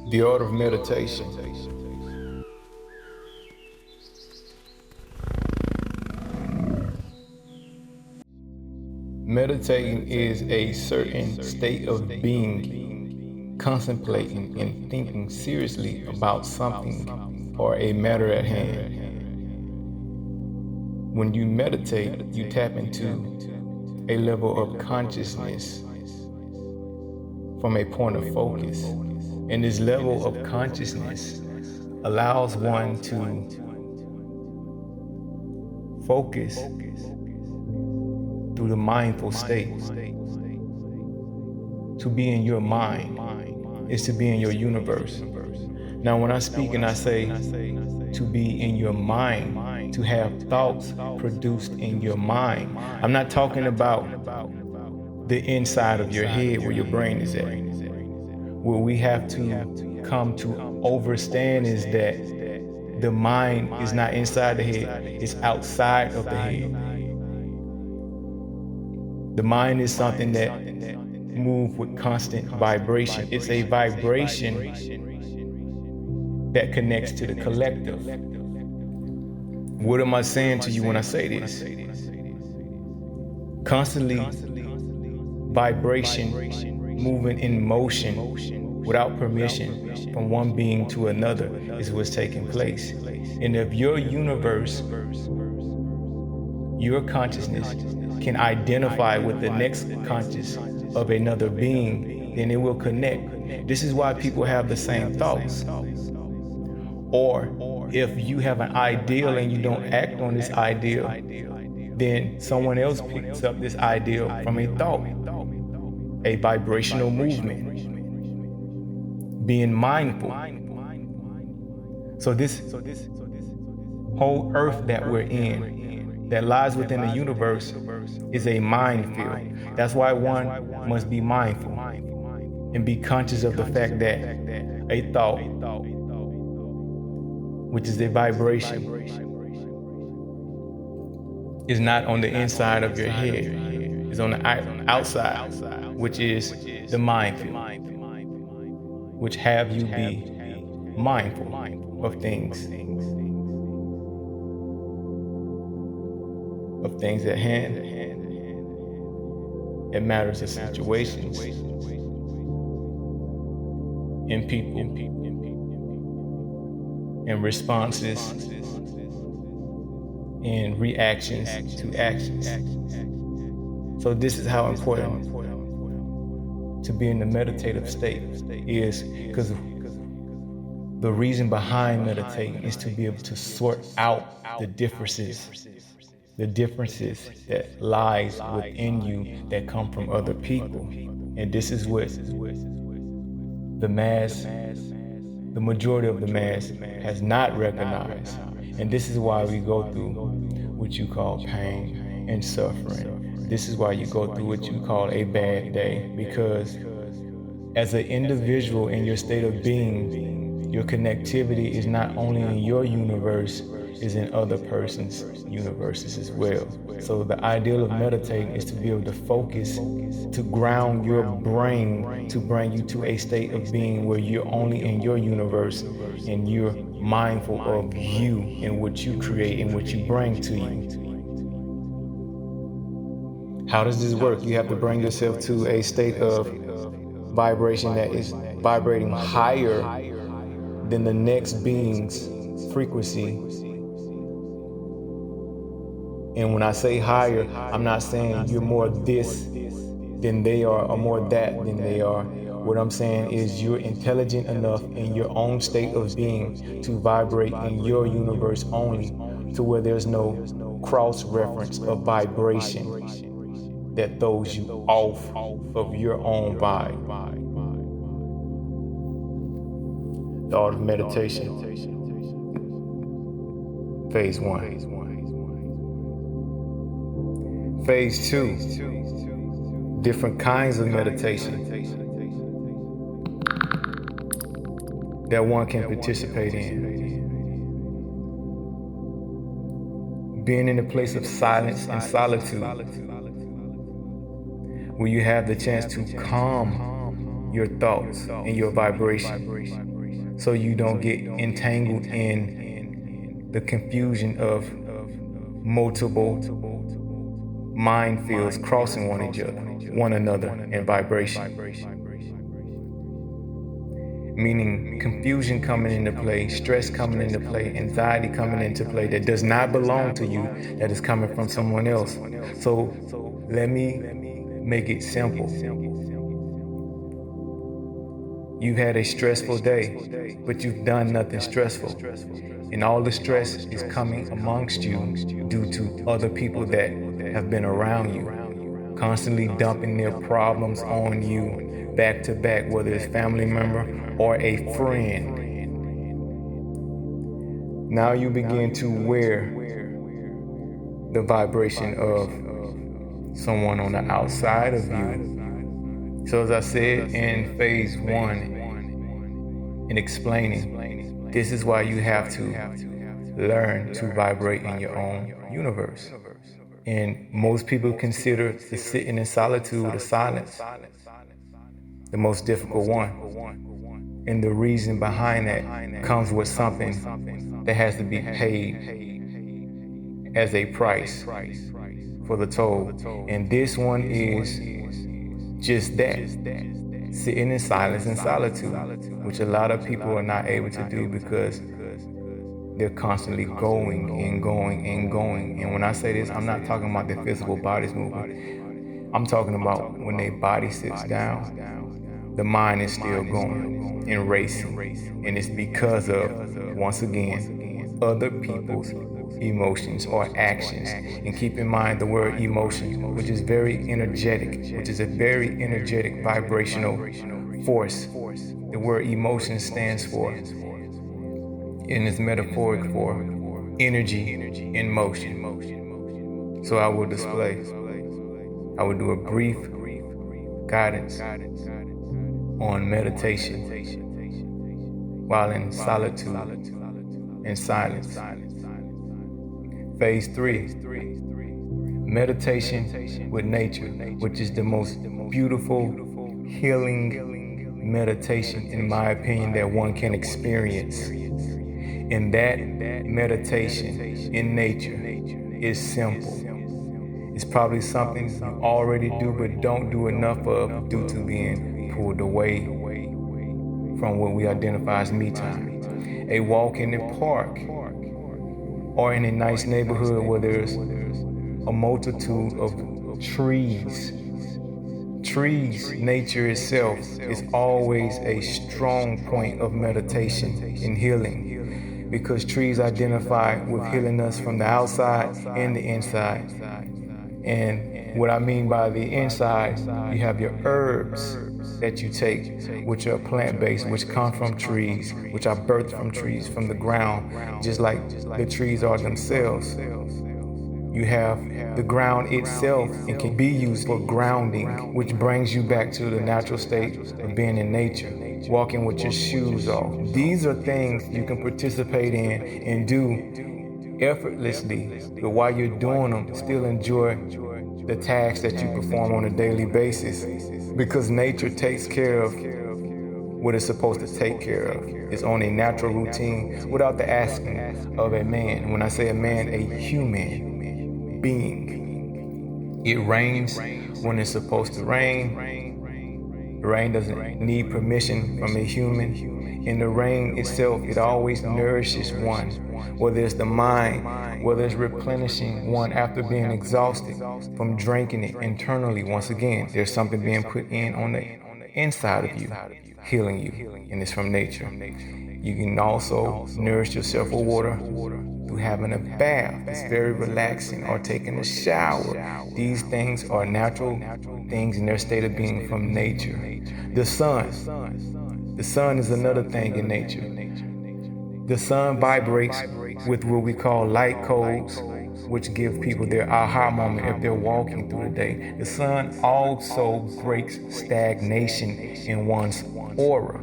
The art of meditation. Meditating is a certain state of being, contemplating and thinking seriously about something or a matter at hand. When you meditate, you tap into a level of consciousness from a point of focus. And this level of consciousness allows one to focus through the mindful state. To be in your mind is to be in your universe. Now, when I speak and I say to be in your mind, to have thoughts produced in your mind, I'm not talking about the inside of your head where your brain is at. What we have to come to understand is that the mind is not inside the head, it's outside of the head. The mind is something that moves with constant vibration. It's a vibration that connects to the collective. What am I saying to you when I say this? Constantly vibration moving in motion without permission from one being to another is what's taking place. And if your universe, your consciousness can identify with the next conscious of another being, then it will connect. This is why people have the same thoughts. Or if you have an ideal and you don't act on this ideal, then someone else picks up this ideal from a thought, a vibrational movement, being mindful. So this whole earth that we're in, that lies within the universe, is a minefield. That's why one must be mindful and be conscious of the fact that a thought, which is a vibration, is not on the inside of your head, it's on the outside, which is the minefield, which have you be mindful of things at hand. It matters of situations, in people, in responses, in reactions to actions. So this is how important to be in the meditative state is, because the reason behind meditating is to be able to sort out the differences that lies within you that come from other people. And this is what the majority of the mass has not recognized. And this is why we go through what you call pain and suffering. This is why you go through what you call a bad day, because as an individual in your state of being, your connectivity is not only in your universe, is in other person's universes as well. So the ideal of meditating is to be able to focus, to ground your brain, to bring you to a state of being where you're only in your universe and you're mindful of you and what you create and what you bring to you. How does this work? You have to bring yourself to a state of vibration that is vibrating higher than the next being's frequency. And when I say higher, I'm not saying you're more this than they are or more that than they are. What I'm saying is you're intelligent enough in your own state of being to vibrate in your universe only, to where there's no cross-reference of vibration that throws you off of your own vibe. The art of meditation. Phase 1. Phase 2, different kinds of meditation that one can participate in. Being in a place of silence and solitude, where you have the chance to calm your thoughts and your vibration. so you don't get entangled in the confusion of multiple mind fields crossing one another in vibration. Meaning confusion coming into play, stress coming into play, anxiety coming into play that does not belong to you, that is coming from someone else. So let me make it simple. You've had a stressful day, but you've done nothing stressful. And all the stress is coming amongst you due to other people that have been around you, constantly dumping their problems on you back to back, whether it's family member or a friend. Now you begin to wear the vibration of someone on the outside of you. So as I said in phase 1, in explaining, this is why you have to learn to vibrate in your own universe. And most people consider the sitting in solitude, the silence, the most difficult one. And the reason behind that comes with something that has to be paid as a price for the toll. And this one is just that, sitting in silence and solitude, which a lot of people are not able to do because they're constantly going and going and going. And when I say this, I'm not talking about their physical bodies moving. I'm talking about when their body sits down, the mind is still going and racing. And it's because of, once again, other people's emotions or actions. And keep in mind the word emotion, which is very energetic, which is a very energetic vibrational force. The word emotion stands for, and is metaphoric for, energy in motion. So I will do a brief guidance on meditation while in solitude and silence. Phase 3, meditation with nature, which is the most beautiful, healing meditation, in my opinion, that one can experience. And that meditation in nature is simple. It's probably something you already do but don't do enough of due to being pulled away from what we identify as me time. A walk in the park, or in a nice neighborhood where there's a multitude of trees. Trees, nature itself, is always a strong point of meditation and healing, because trees identify with healing us from the outside and the inside. And what I mean by the inside, you have your herbs that you take, which are plant-based, which come from trees, which are birthed from trees, from the ground, just like the trees are themselves. You have the ground itself, and can be used for grounding, which brings you back to the natural state of being in nature, walking with your shoes off. These are things you can participate in and do effortlessly, but while you're doing them, still enjoy the tasks that you perform on a daily basis, because nature takes care of what it's supposed to take care of. It's on a natural routine without the asking of a man. When I say a man, a human being. It rains when it's supposed to rain. The rain doesn't need permission from a human. And the rain itself, it always nourishes one, whether it's the mind, whether it's replenishing one after being exhausted from drinking it internally. Once again, there's something being put in on the inside of you, healing you, and it's from nature. You can also nourish yourself with water through having a bath. It's very relaxing, or taking a shower. These things are natural things in their state of being from nature. The sun is another thing in nature. The sun vibrates with what we call light codes, which give people their aha moment if they're walking through the day. The sun also breaks stagnation in one's aura.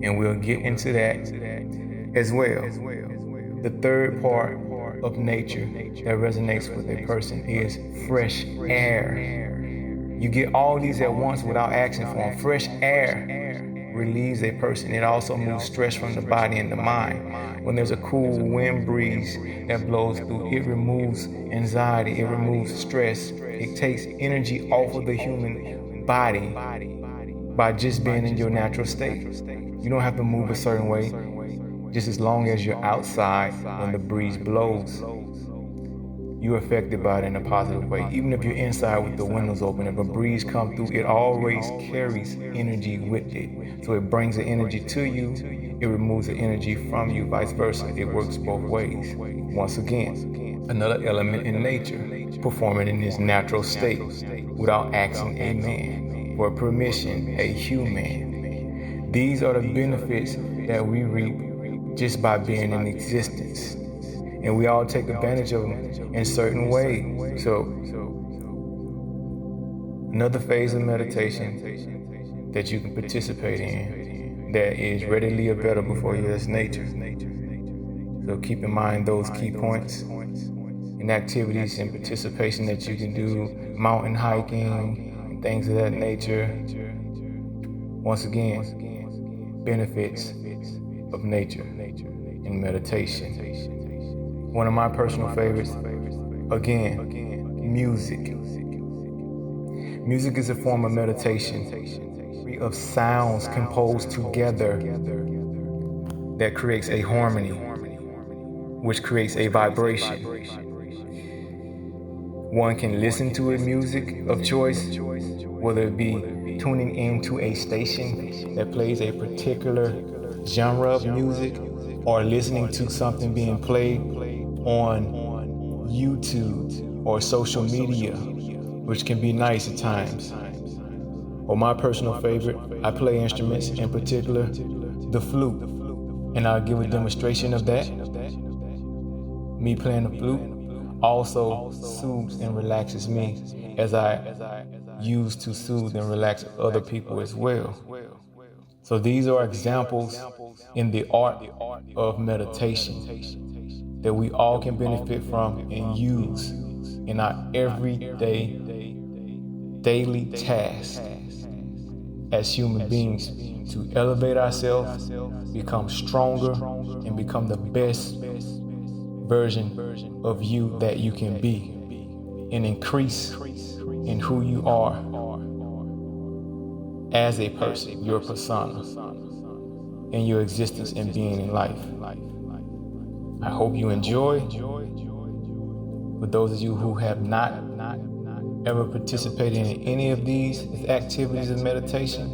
And we'll get into that as well. The third part of nature that resonates with a person is fresh air. You get all these at once without asking for them. Fresh air relieves a person. It also moves stress from the body and the mind. When there's a cool wind breeze that blows through, it removes anxiety, it removes stress. It takes energy off of the human body by just being in your natural state. You don't have to move a certain way, just as long as you're outside when the breeze blows. You're affected by it in a positive way. Even if you're inside with the windows open, if a breeze comes through, it always carries energy with it. So it brings the energy to you, it removes the energy from you, vice versa. It works both ways. Once again, another element in nature, performing in its natural state without asking a man for permission, a human. These are the benefits that we reap just by being in existence. And we all take advantage of them in certain ways. So, another phase of meditation that you can participate in that is readily available for you is nature. So keep in mind those key points and activities and participation that you can do, mountain hiking, and things of that nature. Once again, benefits of nature and meditation. One of my personal favorites, again, music. Music is a form of meditation, of sounds composed together that creates a harmony, which creates a vibration. One can listen to a music of choice, whether it be tuning into a station that plays a particular genre of music, or listening to something being played on YouTube or social media, which can be nice at times. Or my personal favorite, I play instruments, in particular the flute, and I'll give a demonstration of that. Me playing the flute also soothes and relaxes me, as I use to soothe and relax other people as well. So these are examples in the art of meditation that we all can benefit from and use in our everyday, daily tasks as human beings to elevate ourselves, become stronger, and become the best version of you that you can be, and increase in who you are as a person, your persona, and your existence and being in life. I hope you enjoy. For those of you who have not ever participated in any of these activities of meditation,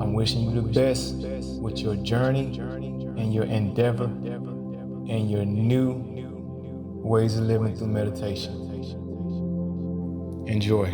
I'm wishing you the best with your journey and your endeavor and your new ways of living through meditation. Enjoy.